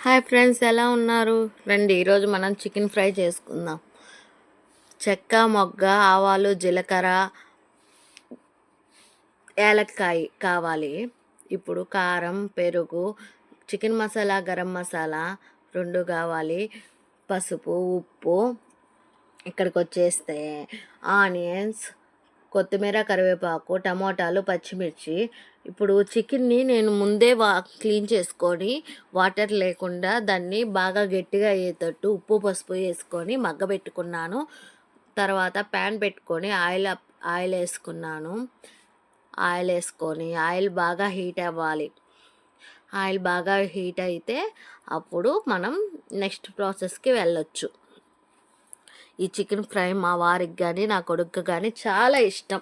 Hi friends, ఎలా ఉన్నారు? రండి, ఈరోజు మనం చికెన్ ఫ్రై చేసుకుందాం. చెక్క, మొగ్గ, ఆవాలు, జీలకర్ర, యాలక్కాయ కావాలి. ఇప్పుడు కారం, పెరుగు, చికెన్ మసాలా, గరం మసాలా 2 కావాలి. పసుపు, ఉప్పు. ఇక్కడికి వచ్చేస్తే ఆనియన్స్, కొత్తిమీర, కరివేపాకు, టమోటాలు, పచ్చిమిర్చి. ఇప్పుడు చికెన్ని నేను ముందే క్లీన్ చేసుకొని వాటర్ లేకుండా దాన్ని బాగా గట్టిగా అయ్యేటట్టు ఉప్పు పసుపు వేసుకొని మగ్గబెట్టుకున్నాను. తర్వాత ప్యాన్ పెట్టుకొని ఆయిల్ వేసుకున్నాను. ఆయిల్ బాగా హీట్ అవ్వాలి. ఆయిల్ బాగా హీట్ అయితే అప్పుడు మనం నెక్స్ట్ ప్రాసెస్కి వెళ్ళొచ్చు. ఈ చికెన్ ఫ్రై మా వారికి కానీ నా కొడుకు కానీ చాలా ఇష్టం,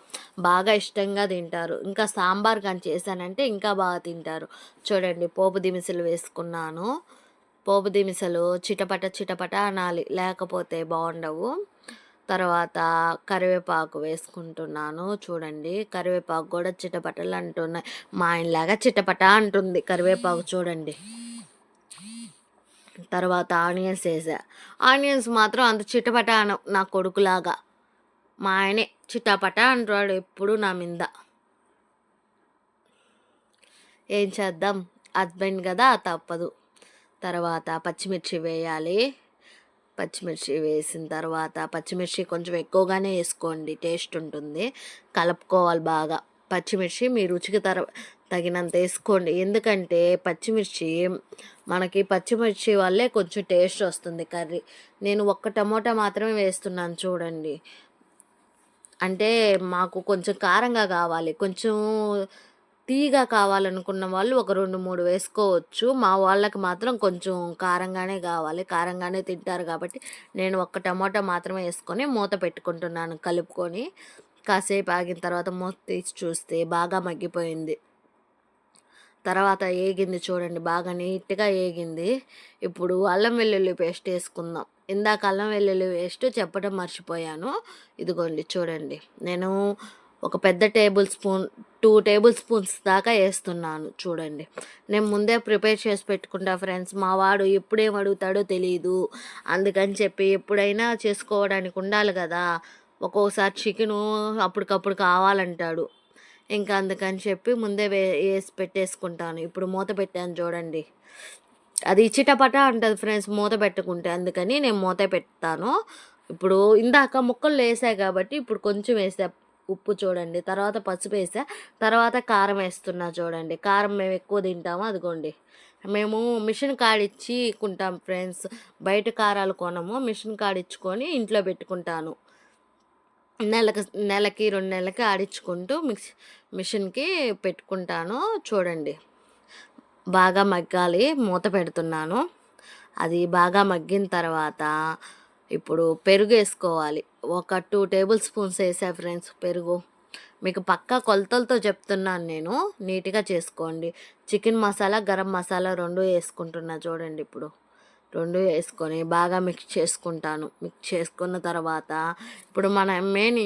బాగా ఇష్టంగా తింటారు. ఇంకా సాంబార్ కానీ చేశానంటే ఇంకా బాగా తింటారు. చూడండి, పోపు దినుసులు వేసుకున్నాను. పోపు దినుసులు చిటపట చిటపట అనాలి, లేకపోతే బాగుండవు. తర్వాత కరివేపాకు వేసుకుంటున్నాను. చూడండి, కరివేపాకు కూడా చిటపటలు అంటున్నాయి. మా ఆయనలాగా చిటపట అంటుంది కరివేపాకు. చూడండి, తర్వాత ఆనియన్స్ వేసా. ఆనియన్స్ మాత్రం అంత చిటపట నా కొడుకులాగా. మా ఆయనే చిటపట అంటాడు ఎప్పుడు నా మీద. ఏం చేద్దాం, హస్బెండ్ కదా, తప్పదు. తర్వాత పచ్చిమిర్చి వేయాలి. పచ్చిమిర్చి వేసిన తర్వాత పచ్చిమిర్చి కొంచెం ఎక్కువగానే వేసుకోండి, టేస్ట్ ఉంటుంది. కలుపుకోవాలి బాగా. పచ్చిమిర్చి మీ రుచికి తగినంత వేసుకోండి. ఎందుకంటే పచ్చిమిర్చి వల్లే కొంచెం టేస్ట్ వస్తుంది కర్రీ. నేను 1 టమోటా మాత్రమే వేస్తున్నాను. చూడండి, అంటే మాకు కొంచెం కారంగా కావాలి. కొంచెం తీగా కావాలనుకున్న వాళ్ళు ఒక 2-3 వేసుకోవచ్చు. మా వాళ్ళకి మాత్రం కొంచెం కారంగానే కావాలి, కారంగానే తింటారు కాబట్టి నేను 1 టమోటా మాత్రమే వేసుకొని మూత పెట్టుకుంటున్నాను. కలుపుకొని కాసేపు ఆగిన తర్వాత మూత తీసి చూస్తే బాగా మగ్గిపోయింది. తర్వాత ఏగింది, చూడండి, బాగా నీట్గా ఏగింది. ఇప్పుడు అల్లం వెల్లుల్లి పేస్ట్ వేసుకుందాం. ఇందాక అల్లం వెల్లుల్లి పేస్ట్ చెప్పడం మర్చిపోయాను. ఇదిగోండి, చూడండి, నేను ఒక పెద్ద 2 టేబుల్ స్పూన్స్ దాకా వేస్తున్నాను. చూడండి, నేను ముందే ప్రిపేర్ చేసి పెట్టుకుంటా ఫ్రెండ్స్. మా వాడు ఎప్పుడేం అడుగుతాడో తెలియదు. అందుకని చెప్పి ఎప్పుడైనా చేసుకోవడానికి ఉండాలి కదా. ఒక్కోసారి చికెను అప్పటికప్పుడు కావాలంటాడు. ఇంకా అందుకని చెప్పి ముందే వేసి పెట్టేసుకుంటాను. ఇప్పుడు మూత పెట్టాను, చూడండి, అది చిటపట అంటుంది ఫ్రెండ్స్ మూత పెట్టుకుంటే. అందుకని నేను మూత పెడతాను. ఇప్పుడు ఇందాక ముక్కలు వేసా కాబట్టి ఇప్పుడు కొంచెం వేసా ఉప్పు. చూడండి, తర్వాత పసుపు వేసా, తర్వాత కారం వేస్తున్నా. చూడండి, కారం మేము ఎక్కువ తింటాము. అదిగోండి, మేము మిషన్ కాడిచ్చుకుంటాం ఫ్రెండ్స్, బయట కారాలు కొనము. మిషన్ కాడిచ్చుకొని ఇంట్లో పెట్టుకుంటాను. నెలకి 2 నెలలకి ఆడించుకుంటూ మిషన్కి పెట్టుకుంటాను. చూడండి, బాగా మగ్గాలి. మూత పెడుతున్నాను. అది బాగా మగ్గిన తర్వాత ఇప్పుడు పెరుగు వేసుకోవాలి. ఒక 2 టేబుల్ స్పూన్స్ వేసా ఫ్రెండ్స్ పెరుగు. మీకు పక్కా కొలతలతో చెప్తున్నాను నేను, నీట్గా చేసుకోండి. చికెన్ మసాలా, గరం మసాలా 2 వేసుకుంటున్నా. చూడండి, ఇప్పుడు 2 వేసుకొని బాగా మిక్స్ చేసుకుంటాను. మిక్స్ చేసుకున్న తర్వాత ఇప్పుడు మన మెయిన్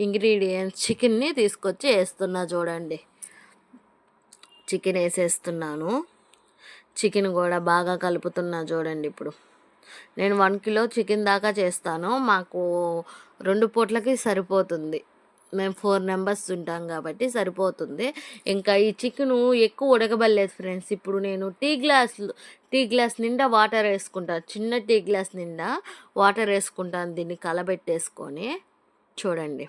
ఇంగ్రీడియంట్స్ చికెన్ని తీసుకొచ్చి వేస్తున్నా. చూడండి, చికెన్ వేసేస్తున్నాను. చికెన్ కూడా బాగా కలుపుతున్నా. చూడండి, ఇప్పుడు నేను 1 కిలో చికెన్ దాకా చేస్తాను. మాకు 2 పూట్లకి సరిపోతుంది. మేము 4 మెంబర్స్ ఉంటాం కాబట్టి సరిపోతుంది. ఇంకా ఈ చికెను ఎక్కువ ఉడకబడలేదు ఫ్రెండ్స్. ఇప్పుడు నేను టీ గ్లాస్ నిండా వాటర్ వేసుకుంటాను. చిన్న టీ గ్లాస్ నిండా వాటర్ వేసుకుంటాను. దీన్ని కలబెట్టేసుకొని, చూడండి,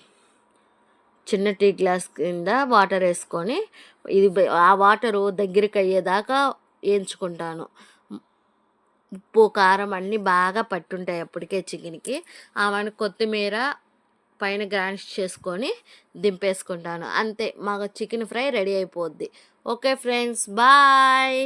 చిన్న టీ గ్లాస్ కింద వాటర్ వేసుకొని ఇది ఆ వాటరు దగ్గరికి అయ్యేదాకా వేయించుకుంటాను. ఉప్పు కారం అన్నీ బాగా పట్టుంటాయి అప్పటికే చికెన్కి. ఆమెను కొత్తిమీర పైన గార్నిష్ చేసుకొని దింపేసుకుంటాను. అంతే, మాకు చికెన్ ఫ్రై రెడీ అయిపోద్ది. Okay friends, bye.